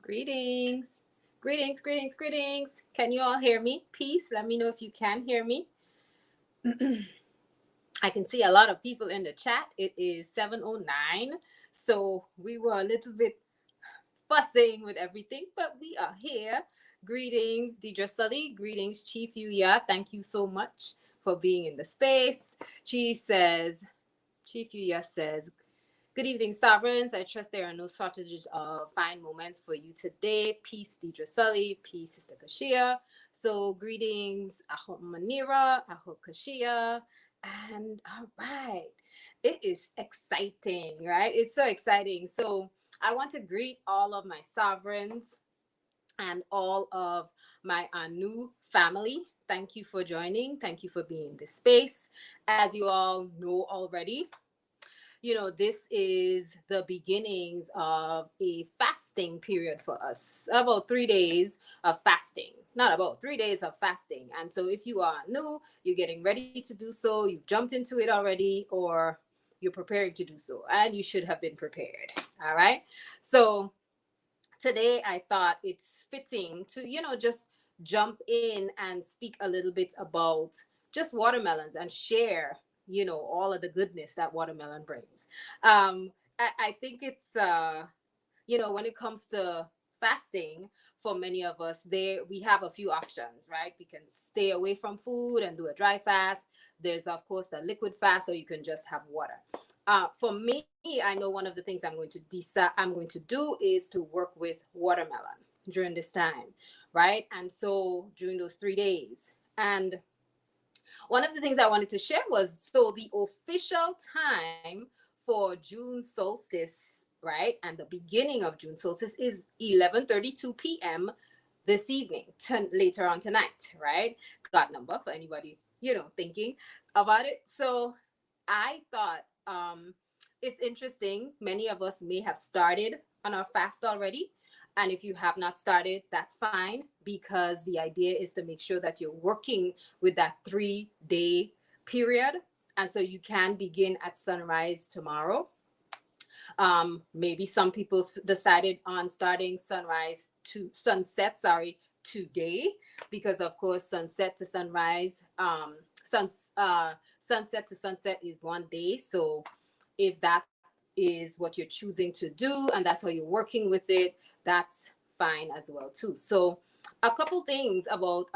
Greetings. Greetings, greetings, greetings. Can you all hear me? Peace. Let me know if you can hear me. I can see a lot of people in the chat. It is 7:09. So we were a little bit fussing with everything, but we are here. Greetings, Deidre Sully. Greetings, Chief Yuya. Thank you so much for being in the space. Chief Yuya says, good evening, sovereigns. I trust there are no shortages of fine moments for you today. Peace, Deidre Sully. Peace, Sister Kashia. So, greetings, Aho Manira, Aho Kashia. And all right, it is exciting, right? It's so exciting. So, I want to greet all of my sovereigns and all of my Anu family. Thank you for joining. Thank you for being in this space. As you all know already, this is the beginnings of a fasting period for us. About 3 days of fasting. Not about 3 days of fasting. And so if you are new, you're getting ready to do so, you've jumped into it already, or you're preparing to do so. And you should have been prepared. All right. So today I thought it's fitting to, just jump in and speak a little bit about just watermelons and share, all of the goodness that watermelon brings. I think it's, when it comes to fasting, for many of us, there we have a few options, right? We can stay away from food and do a dry fast. There's of course the liquid fast, or you can just have water. For me, I know one of the things I'm going to do is to work with watermelon during this time, right? And so during those 3 days, and one of the things I wanted to share was, so the official time for June solstice, right, and the beginning of June solstice is 11:32 p.m. this evening, later on tonight, right? God number for anybody thinking about it. So I thought it's interesting. Many of us may have started on our fast already. And if you have not started, that's fine, because the idea is to make sure that you're working with that 3 day period. And so you can begin at sunrise tomorrow. Maybe some people decided on starting sunset, today, because of course, sunset to sunrise, sunset to sunset is 1 day. So if that is what you're choosing to do and that's how you're working with it, that's fine as well too. So a couple things about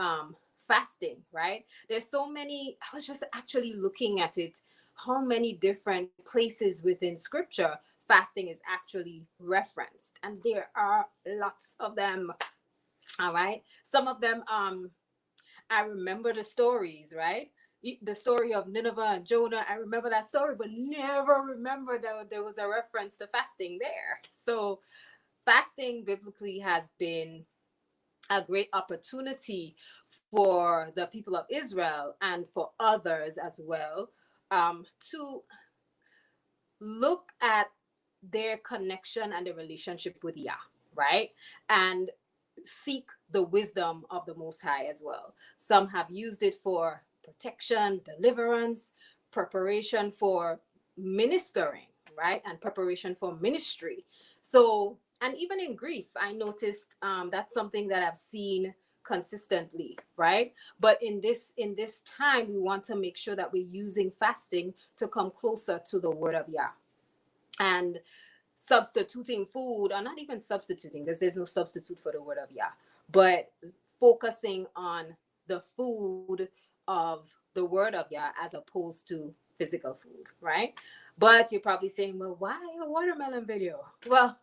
fasting, right? There's so many. I was just actually looking at it, how many different places within scripture fasting is actually referenced, and there are lots of them. All right, some of them I remember the stories, right? The story of Nineveh and Jonah. I remember that story, but never remember that there was a reference to fasting there. So fasting biblically has been a great opportunity for the people of Israel and for others as well, to look at their connection and their relationship with Yah, right? And seek the wisdom of the Most High as well. Some have used it for protection, deliverance, preparation for ministering, right? And preparation for ministry. So, and even in grief, I noticed that's something that I've seen consistently, right? But in this time, we want to make sure that we're using fasting to come closer to the Word of Yah. And substituting food, or not even substituting, because there's no substitute for the Word of Yah, but focusing on the food of the Word of Yah as opposed to physical food, right? But you're probably saying, well, why a watermelon video? Well,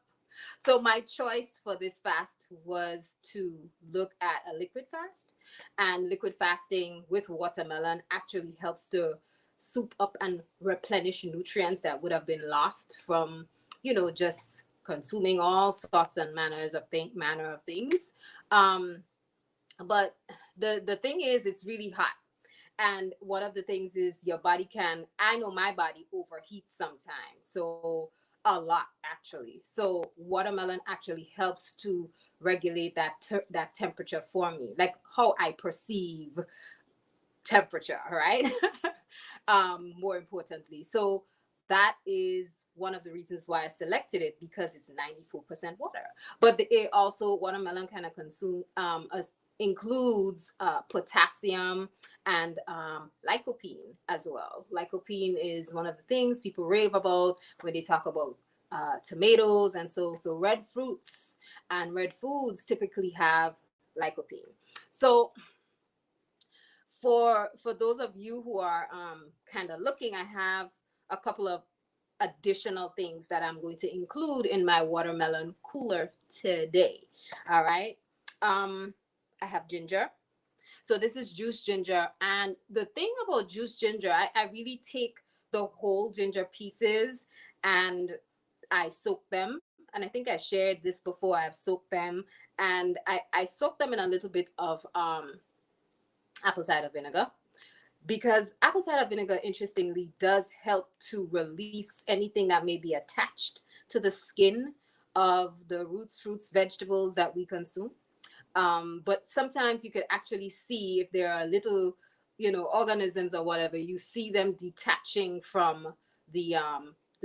so my choice for this fast was to look at a liquid fast, and liquid fasting with watermelon actually helps to soup up and replenish nutrients that would have been lost from, just consuming all sorts and manner of things. But the thing is, it's really hot. And one of the things is your body I know my body overheats sometimes. So a lot actually. So watermelon actually helps to regulate that temperature for me, like how I perceive temperature, right? More importantly. So that is one of the reasons why I selected it, because it's 94% water. But it also, watermelon kind of includes potassium and lycopene as well. Lycopene is one of the things people rave about when they talk about tomatoes, and so red fruits and red foods typically have lycopene. So for those of you who are kind of looking, I have a couple of additional things that I'm going to include in my watermelon cooler today. All right. I have ginger. So this is juice ginger. And the thing about juice ginger, I really take the whole ginger pieces and I soak them. And I think I shared this before. I've soaked them, and I soak them in a little bit of apple cider vinegar, because apple cider vinegar, interestingly, does help to release anything that may be attached to the skin of the roots, fruits, vegetables that we consume. But sometimes you could actually see if there are little, organisms or whatever, you see them detaching from the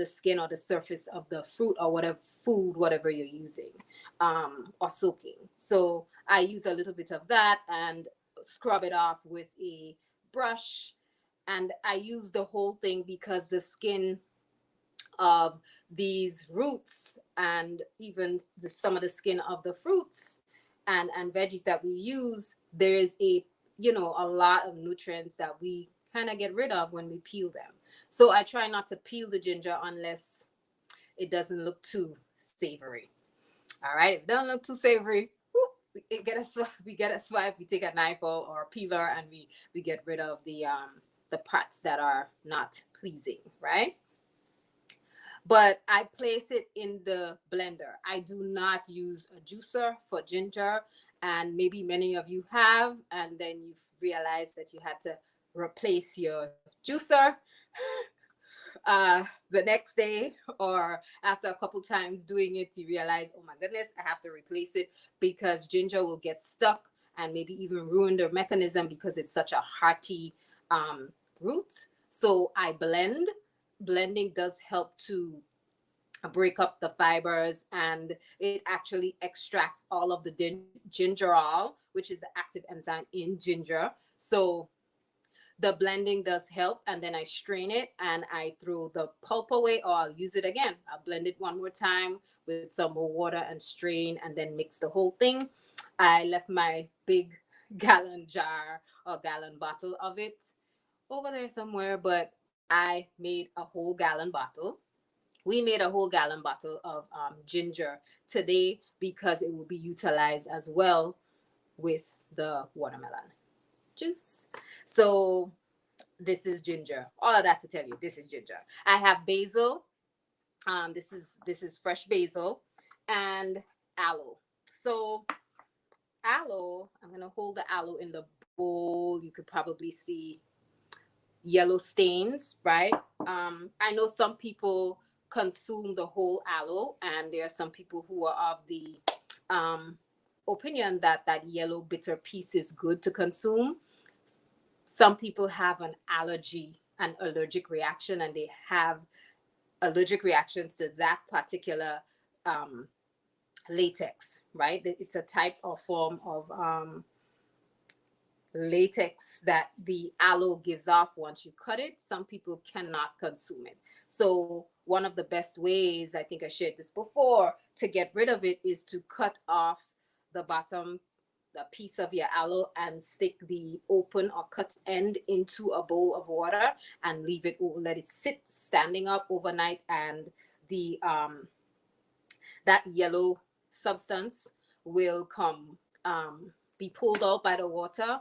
skin or the surface of the fruit or whatever food, whatever you're using, or soaking. So I use a little bit of that and scrub it off with a brush. And I use the whole thing because the skin of these roots, and even some of the skin of the fruits and veggies that we use, there is a lot of nutrients that we kind of get rid of when we peel them. So I try not to peel the ginger unless it doesn't look too savory. All right, if it doesn't look too savory, we get a swipe, we take a knife or a peeler, and we get rid of the parts that are not pleasing, right? But I place it in the blender. I do not use a juicer for ginger, and maybe many of you have, and then you've realized that you had to replace your juicer the next day, or after a couple times doing it, you realize, oh my goodness, I have to replace it, because ginger will get stuck and maybe even ruin the mechanism because it's such a hearty root. So I blend. Blending does help to break up the fibers, and it actually extracts all of the gingerol, which is the active enzyme in ginger. So the blending does help, and then I strain it and I throw the pulp away, or I'll use it again. I'll blend it one more time with some more water and strain, and then mix the whole thing. I left my big gallon jar or gallon bottle of it over there somewhere, but I made a whole gallon bottle. We made a whole gallon bottle of ginger today because it will be utilized as well with the watermelon juice. So this is ginger. All of that to tell you, this is ginger. I have basil. This is fresh basil and aloe. So aloe, I'm gonna hold the aloe in the bowl. You could probably see yellow stains, right? I know some people consume the whole aloe, and there are some people who are of the um, opinion that that yellow bitter piece is good to consume. Some people have an allergic reaction, and they have allergic reactions to that particular um, latex, right? It's a type or form of latex that the aloe gives off once you cut it. Some people cannot consume it. So one of the best ways, I think I shared this before, to get rid of it is to cut off the bottom, the piece of your aloe, and stick the open or cut end into a bowl of water and leave it, let it sit standing up overnight, and the that yellow substance will come be pulled out by the water,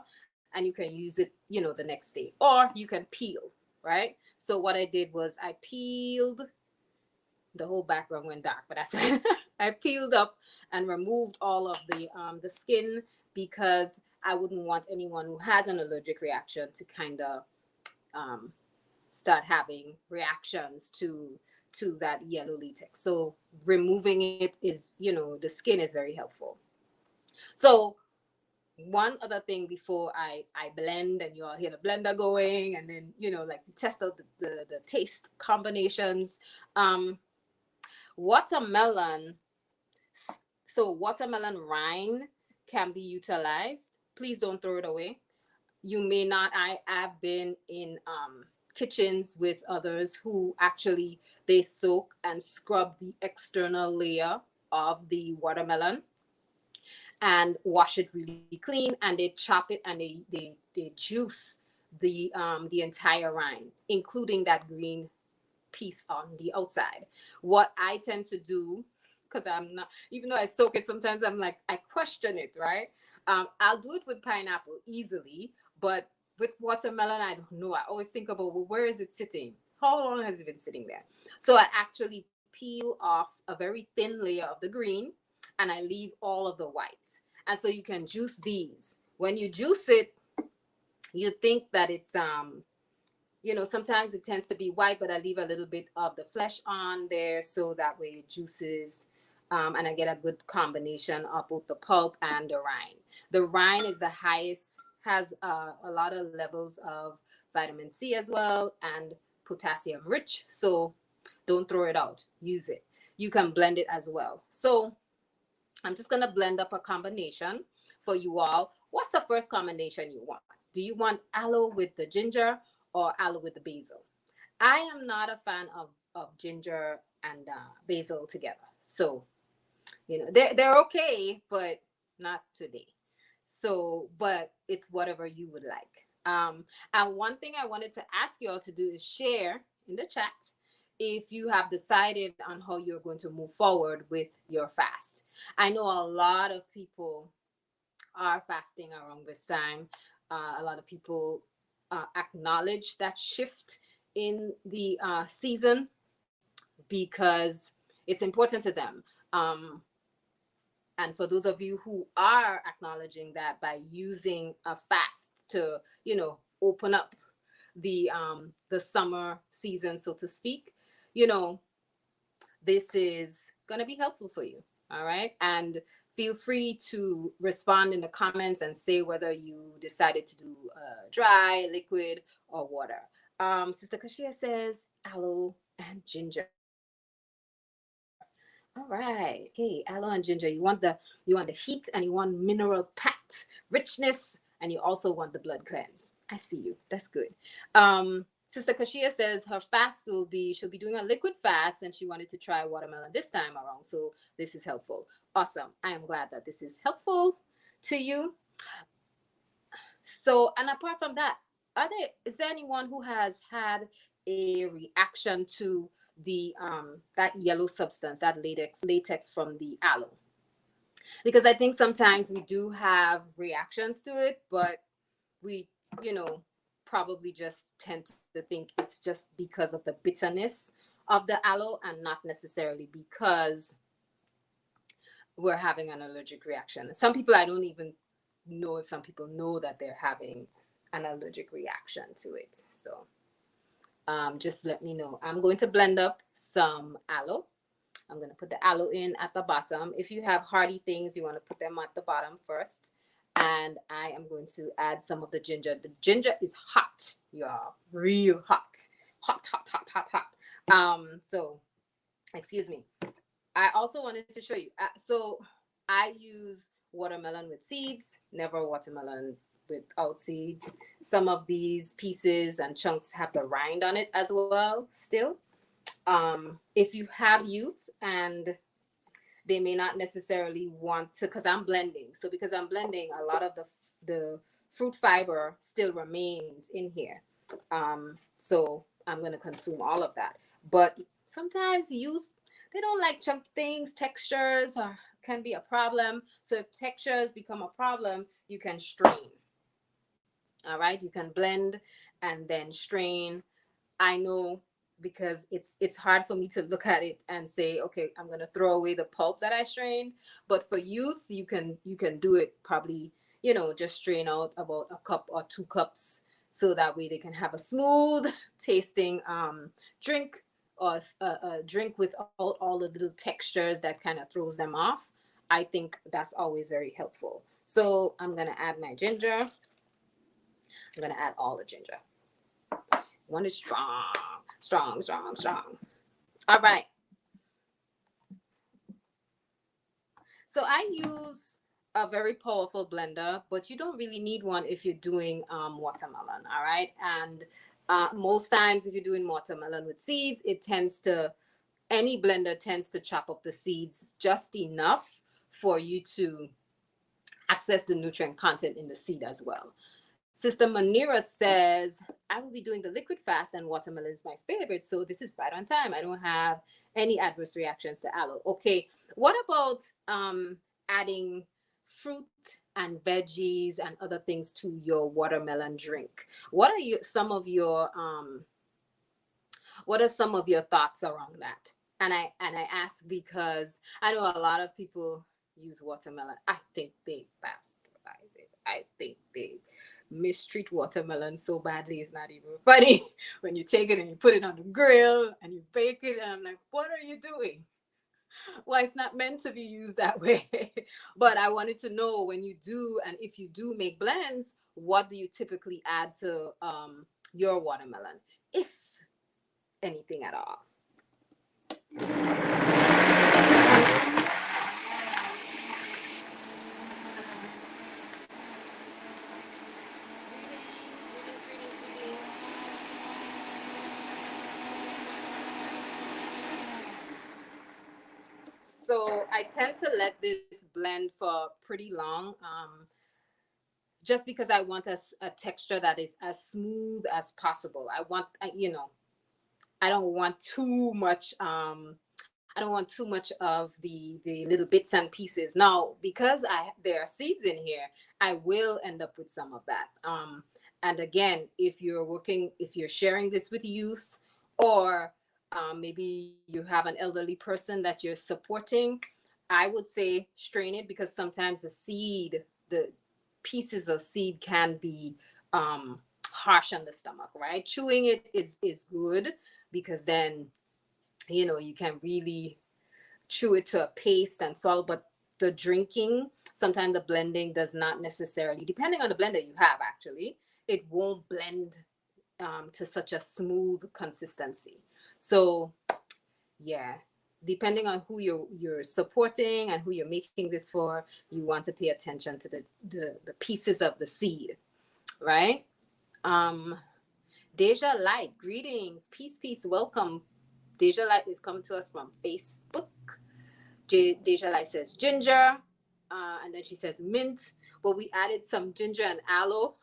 and you can use it, the next day, or you can peel, right? So what I did was I peeled. The whole background went dark, but that's I peeled up and removed all of the skin, because I wouldn't want anyone who has an allergic reaction to kind of um, start having reactions to that yellow latex. So removing it is, the skin is very helpful. So one other thing before I blend, and you all hear the blender going, and then like test out the taste combinations. um Watermelon, so watermelon rind can be utilized. Please don't throw it away. You may not. I've been in kitchens with others who actually they soak and scrub the external layer of the watermelon and wash it really clean, and they chop it, and they juice the entire rind, including that green piece on the outside. What I tend to do, because I'm not, even though I soak it, sometimes I'm like, I question it, right? I'll do it with pineapple easily, but with watermelon, I don't know. I always think about, well, where is it sitting? How long has it been sitting there? So I actually peel off a very thin layer of the green, and I leave all of the whites. And so you can juice these. When you juice it, you think that it's sometimes it tends to be white, but I leave a little bit of the flesh on there so that way it juices, and I get a good combination of both the pulp and the rind. The rind is the highest, has a lot of levels of vitamin C as well, and potassium rich. So don't throw it out. Use it. You can blend it as well. So I'm just gonna blend up a combination for you all. What's the first combination you want? Do you want aloe with the ginger or aloe with the basil? I am not a fan of ginger and basil together. So, they're okay, but not today. So, but it's whatever you would like. And one thing I wanted to ask you all to do is share in the chat if you have decided on how you're going to move forward with your fast. I know a lot of people are fasting around this time. A lot of people acknowledge that shift in the season because it's important to them. Um, and for those of you who are acknowledging that by using a fast to, open up the summer season, so to speak, you know, this is going to be helpful for you. All right. And feel free to respond in the comments and say whether you decided to do dry, liquid, or water. Sister Kashia says aloe and ginger. All right. Okay, aloe and ginger. You want the heat, and you want mineral packed richness, and you also want the blood cleanse. I see you. That's good. Sister Kashia says her fast she'll be doing a liquid fast, and she wanted to try watermelon this time around. So this is helpful. Awesome. I am glad that this is helpful to you. So, and apart from that, is there anyone who has had a reaction to the that yellow substance, that latex from the aloe? Because I think sometimes we do have reactions to it, but we, you know, probably just tend to think it's just because of the bitterness of the aloe, and not necessarily because we're having an allergic reaction. Some people, I don't even know if some people know that they're having an allergic reaction to it. So just let me know. I'm going to blend up some aloe. I'm going to put the aloe in at the bottom. If you have hardy things, you want to put them at the bottom first. And I am going to add some of the ginger. The ginger is hot, y'all, real hot. Hot, hot, hot, hot, hot. So, excuse me. I also wanted to show you. So I use watermelon with seeds, never watermelon without seeds. Some of these pieces and chunks have the rind on it as well, still. If you have youth and they may not necessarily want to, because I'm blending. So because I'm blending, a lot of the fruit fiber still remains in here. So I'm going to consume all of that. But sometimes youth, they don't like chunky things. Textures can be a problem. So if textures become a problem, you can strain. All right, you can blend and then strain. I know, because it's hard for me to look at it and say, okay, I'm gonna throw away the pulp that I strained. But for youth, you can do it probably, just strain out about a cup or 2 cups, so that way they can have a smooth tasting drink, or a drink without all the little textures that kind of throws them off. I think that's always very helpful. So I'm gonna add my ginger. I'm gonna add all the ginger. One is strong, strong, strong, strong. All right. So I use a very powerful blender, but you don't really need one if you're doing watermelon. All right. And most times, if you're doing watermelon with seeds, any blender tends to chop up the seeds just enough for you to access the nutrient content in the seed as well. Sister Manira says, I will be doing the liquid fast and watermelon is my favorite. So this is right on time. I don't have any adverse reactions to aloe. Okay. What about adding fruit and veggies and other things to your watermelon drink? What are some of your thoughts around that? And I ask because I know a lot of people use watermelon. I think they bastardize it. I think they mistreat watermelon so badly it's not even funny. When you take it and you put it on the grill and you bake it, and I'm like, what are you doing? Well, it's not meant to be used that way. But I wanted to know, when you do, and if you do make blends, what do you typically add to your watermelon, if anything at all? Greetings, greetings, greetings, greetings. So I tend to let this blend for pretty long, just because I want a texture that is as smooth as possible. I don't want too much. I don't want too much of the little bits and pieces. Now, because there are seeds in here, I will end up with some of that. And again, if you're sharing this with youth, or maybe you have an elderly person that you're supporting, I would say strain it, because sometimes the pieces of seed can be harsh on the stomach, right? Chewing it is good, because then you can really chew it to a paste and swallow. But the drinking, sometimes the blending does not necessarily, depending on the blender you have, actually, it won't blend to such a smooth consistency. So yeah, depending on who you're supporting and who you're making this for, you want to pay attention to the pieces of the seed, right? um Deja Light, greetings, peace, peace, welcome. Deja Light is coming to us from Facebook. Deja Light says ginger, and then she says mint. But we added some ginger and aloe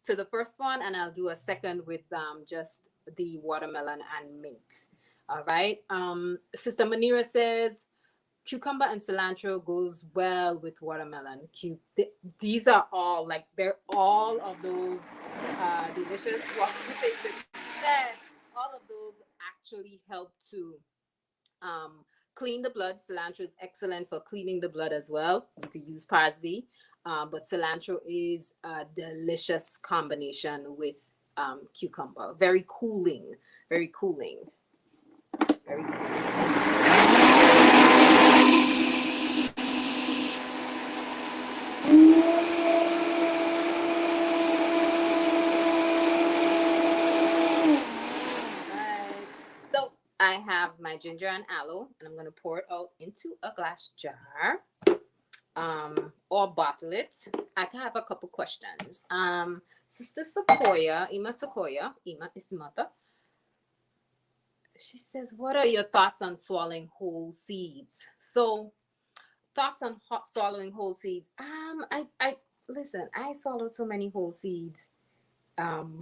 to the first one, and I'll do a second with just the watermelon and mint. All right. Sister Manira says cucumber and cilantro goes well with watermelon. These are all, like, they're all of those delicious things that you said. All of those actually help to clean the blood. Cilantro is excellent for cleaning the blood as well. You could use parsley, but cilantro is a delicious combination with cucumber. Very cooling, very cooling, very cooling. Right. So I have my ginger and aloe, and I'm gonna pour it out into a glass jar, or bottle it. I can have a couple questions. Sister Ima is mother. She says, "What are your thoughts on swallowing whole seeds?" So, thoughts on swallowing whole seeds. I listen. I swallowed so many whole seeds. Um,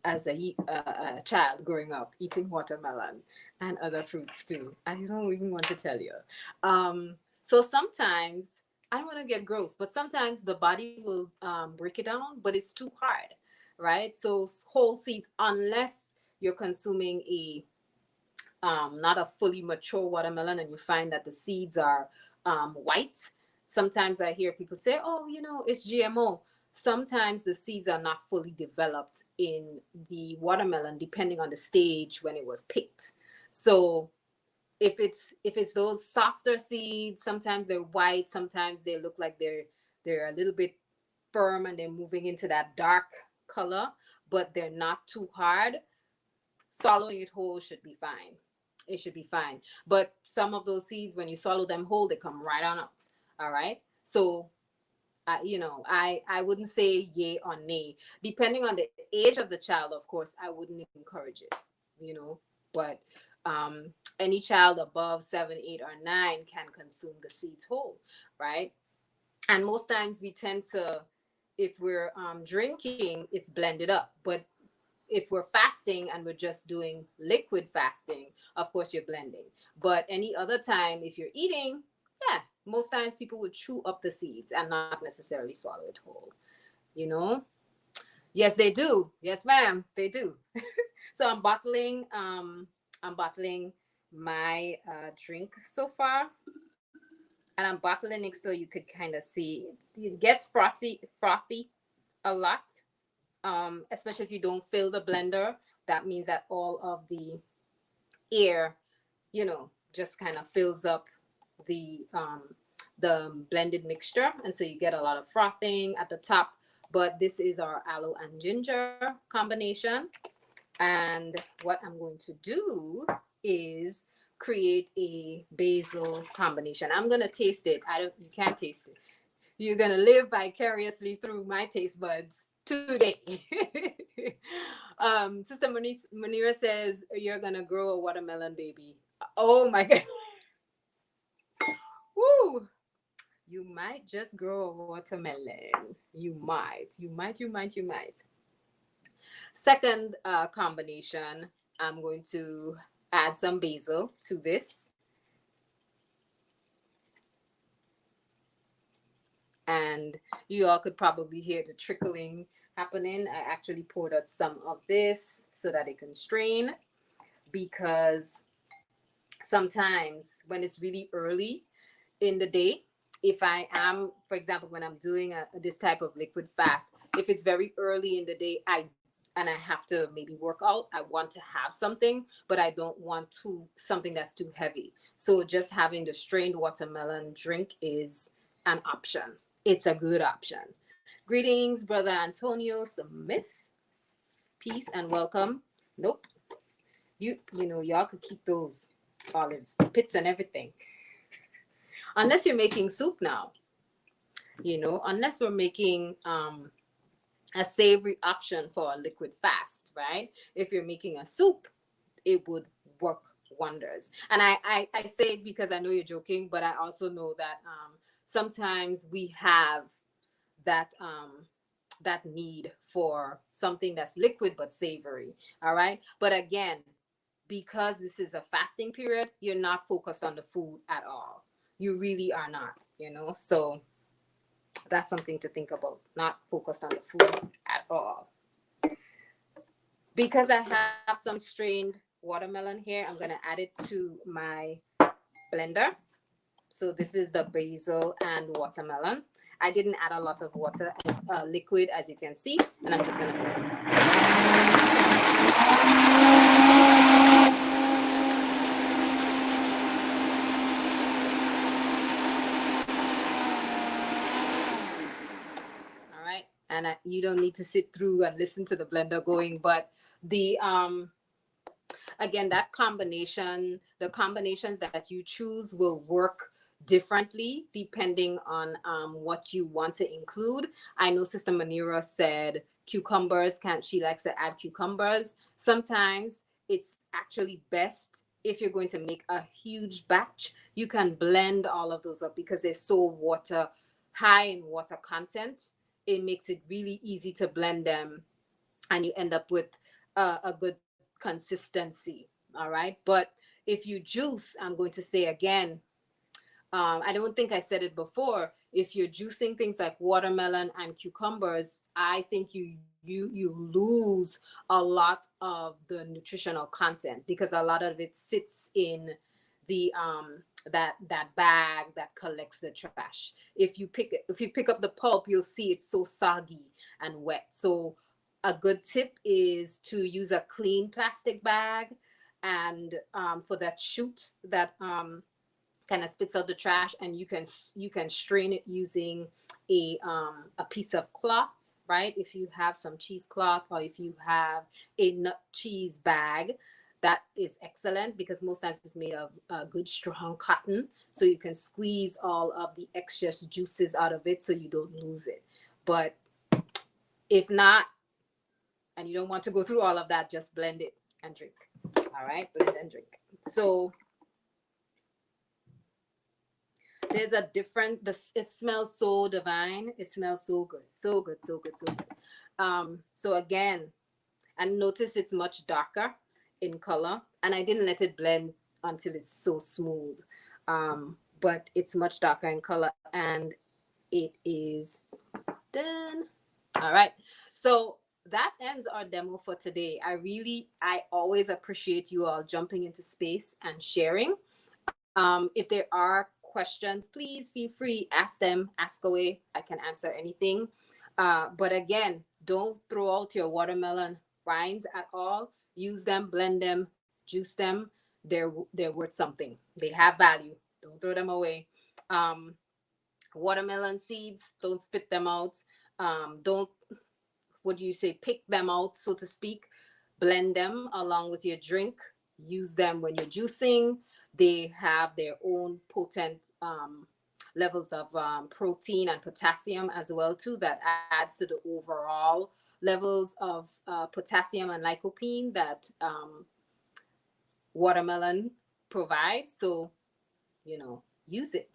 as a child growing up, eating watermelon and other fruits too. I don't even want to tell you. So sometimes, I don't want to get gross, but sometimes the body will break it down, but it's too hard, right? So whole seeds, unless you're consuming a not a fully mature watermelon and you find that the seeds are white. Sometimes I hear people say, oh, it's GMO. Sometimes the seeds are not fully developed in the watermelon, depending on the stage when it was picked. So if it's those softer seeds, sometimes they're white, sometimes they look like they're a little bit firm and they're moving into that dark color, but they're not too hard, swallowing it whole should be fine. It should be fine. But some of those seeds, when you swallow them whole, they come right on out. All right. So, I wouldn't say yay or nay. Depending on the age of the child, of course, I wouldn't encourage it. You know, but any child above 7, 8, or 9 can consume the seeds whole, right? And most times we tend to, if we're drinking, it's blended up. But if we're fasting and we're just doing liquid fasting, of course you're blending. But any other time, if you're eating, yeah, most times people would chew up the seeds and not necessarily swallow it whole. You know? Yes, they do. Yes, ma'am, they do. So I'm bottling my drink so far, and I'm bottling it so you could kind of see it gets frothy a lot. Especially if you don't fill the blender, that means that all of the air, just kind of fills up the blended mixture, and so you get a lot of frothing at the top. But this is our aloe and ginger combination, and what I'm going to do is create a basil combination. I'm gonna taste it. I don't. You can't taste it. You're gonna live vicariously through my taste buds today. Sister Munira says you're gonna grow a watermelon baby. Oh my god. Woo! You might just grow a watermelon. You might. You might. You might. You might. Second combination. I'm going to add some basil to this. And you all could probably hear the trickling happening. I actually poured out some of this so that it can strain, because sometimes when it's really early in the day, if I am, for example, when I'm doing this type of liquid fast, if it's very early in the day, I have to maybe work out, I want to have something, but I don't want something that's too heavy. So just having the strained watermelon drink is an option. It's a good option. Greetings, Brother Antonio Smith. Peace and welcome. Nope. Y'all could keep those olives, the pits and everything. Unless you're making soup now. Unless we're making a savory option for a liquid fast, right? If you're making a soup, it would work wonders. And I say it because I know you're joking, but I also know that sometimes we have that need for something that's liquid but savory. All right. But again, because this is a fasting period, you're not focused on the food at all. You really are not, So that's something to think about. Not focused on the food at all. Because I have some strained watermelon here, I'm going to add it to my blender. So this is the basil and watermelon. I didn't add a lot of water and liquid, as you can see, and I'm just gonna. All right, and you don't need to sit through and listen to the blender going, but the again, the combinations that you choose will work differently depending on what you want to include. I know Sister Manira said cucumbers, she likes to add cucumbers. Sometimes it's actually best if you're going to make a huge batch, you can blend all of those up because they're so high in water content. It makes it really easy to blend them, and you end up with a good consistency. All right. But if you juice, I'm going to say again, I don't think I said it before. If you're juicing things like watermelon and cucumbers, I think you lose a lot of the nutritional content because a lot of it sits in the that bag that collects the trash. If you pick up the pulp, you'll see it's so soggy and wet. So a good tip is to use a clean plastic bag, and for that chute that kind of spits out the trash, and you can strain it using a piece of cloth, right? If you have some cheesecloth, or if you have a nut cheese bag, that is excellent, because most times it's made of good strong cotton, so you can squeeze all of the excess juices out of it so you don't lose it. But if not, and you don't want to go through all of that, just blend it and drink. All right, blend and drink. So there's a different, it smells so divine, it smells so good, so good, so good, so good. So again, and notice it's much darker in color, and I didn't let it blend until it's so smooth. But it's much darker in color, and it is done. All right, so that ends our demo for today. I always appreciate you all jumping into space and sharing. If there are questions, please feel free, ask them, ask away. I can answer anything. But again, don't throw out your watermelon rinds at all. Use them, blend them, juice them. They're worth something. They have value. Don't throw them away. Um, Watermelon seeds, don't spit them out. Don't, what do you say, pick them out, so to speak. Blend them along with your drink. Use them when you're juicing. They have their own potent levels of protein and potassium as well too, that adds to the overall levels of potassium and lycopene that watermelon provides. So, use it.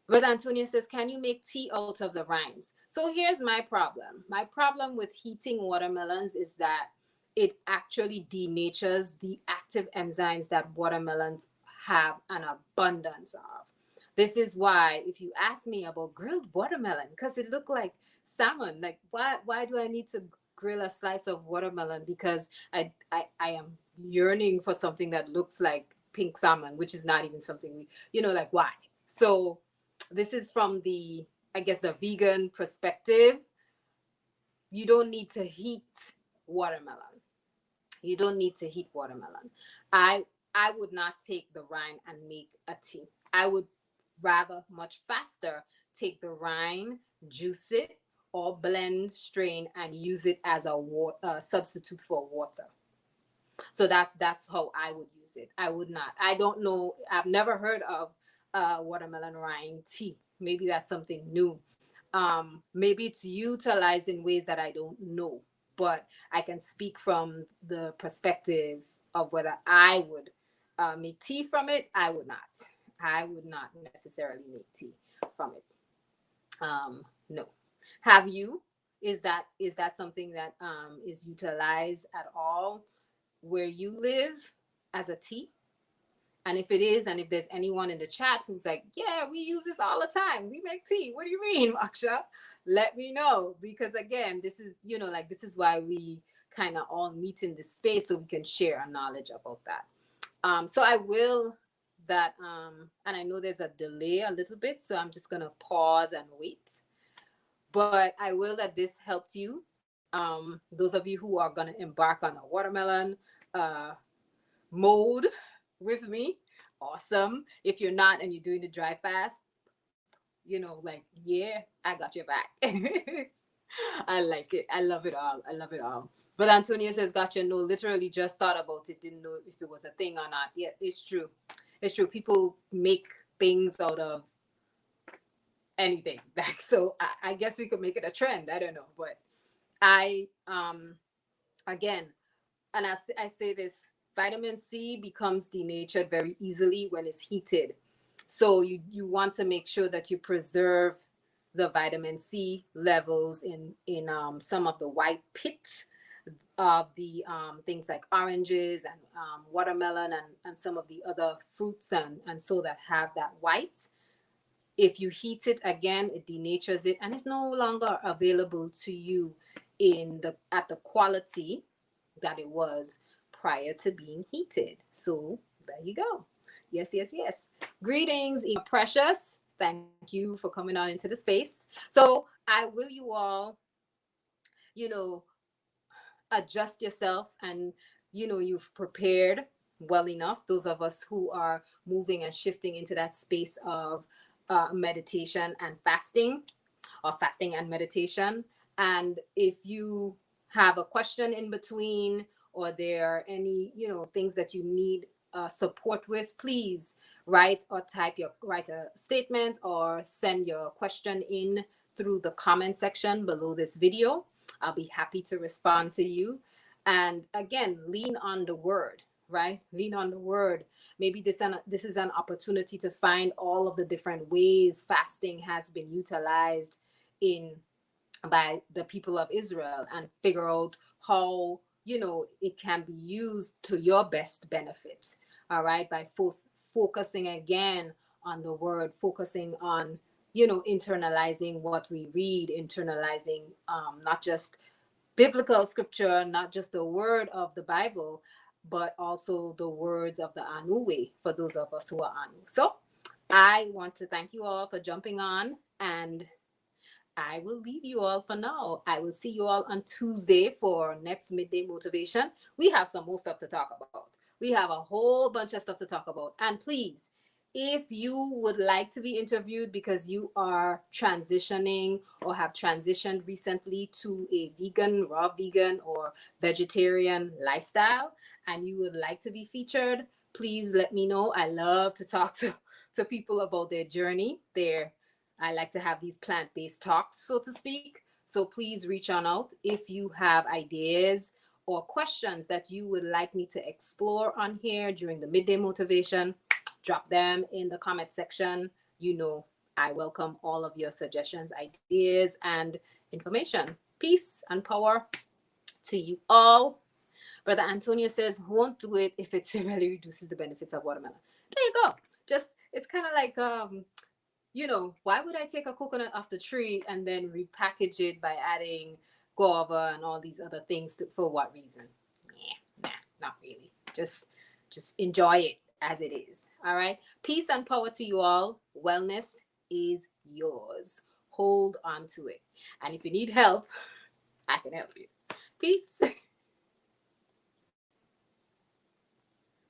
Brother Antonio says, can you make tea out of the rinds? So here's my problem. My problem with heating watermelons is that it actually denatures the active enzymes that watermelons have an abundance of. This is why, if you ask me about grilled watermelon, because it looked like salmon, like why do I need to grill a slice of watermelon? Because I am yearning for something that looks like pink salmon, which is not even something like why? So this is from the, I guess, the vegan perspective. You don't need to heat watermelon. You don't need to heat watermelon. I I would not take the rind and make a tea. I would rather much faster take the rind, juice it, or blend, strain, and use it as a substitute for water. So that's how I would use it. I would not. I don't know. I've never heard of watermelon rind tea. Maybe that's something new. Maybe it's utilized in ways that I don't know. But I can speak from the perspective of whether I would make tea from it. I would not. I would not necessarily make tea from it. No. Have you? Is that something that is utilized at all where you live as a tea? And if it is, and if there's anyone in the chat who's like, yeah, we use this all the time. We make tea. What do you mean, Maksha? Let me know. Because again, this is, this is why we kind of all meet in this space, so we can share our knowledge about that. So I will that, and I know there's a delay a little bit, so I'm just going to pause and wait. But I will that this helped you. Those of you who are going to embark on a watermelon mode with me, awesome. If you're not and you're doing the dry fast, yeah, I got your back. I like it. I love it all. I love it all. But Antonio says, gotcha. No, literally just thought about it. Didn't know if it was a thing or not. Yeah, it's true. It's true. People make things out of anything. So I guess we could make it a trend. I don't know. But I, again, and I say this, vitamin C becomes denatured very easily when it's heated. So you want to make sure that you preserve the vitamin C levels in some of the white pits of the things like oranges and watermelon and some of the other fruits and so that have that white. If you heat it again, it denatures it and it's no longer available to you at the quality that it was prior to being heated. So there you go. Yes, yes, yes. Greetings, precious. Thank you for coming on into the space. So I will you all, adjust yourself and, you've prepared well enough. Those of us who are moving and shifting into that space of meditation and fasting, or fasting and meditation. And if you have a question in between, or there are any, things that you need support with, please write a statement or send your question in through the comment section below this video. I'll be happy to respond to you. And again, lean on the word, right? Lean on the word. Maybe this is an opportunity to find all of the different ways fasting has been utilized in by the people of Israel, and figure out how it can be used to your best benefit. All right, by focusing again on the word, focusing on internalizing what we read, internalizing not just biblical scripture, not just the word of the Bible, but also the words of the Anu way for those of us who are Anu. So I want to thank you all for jumping on, and I will leave you all for now. I will see you all on Tuesday for next midday motivation. We have some more stuff to talk about. We have a whole bunch of stuff to talk about. And please, if you would like to be interviewed because you are transitioning or have transitioned recently to a vegan, raw vegan, or vegetarian lifestyle, and you would like to be featured, please let me know. I love to talk to people about their journey, I like to have these plant-based talks, so to speak. So please reach on out if you have ideas or questions that you would like me to explore on here during the midday motivation. Drop them in the comment section. I welcome all of your suggestions, ideas, and information. Peace and power to you all. Brother Antonio says, won't do it if it severely reduces the benefits of watermelon. There you go. It's kind of like why would I take a coconut off the tree and then repackage it by adding guava and all these other things for what reason? Nah, not really. Just enjoy it as it is. All right. Peace and power to you all. Wellness is yours. Hold on to it. And if you need help, I can help you. Peace.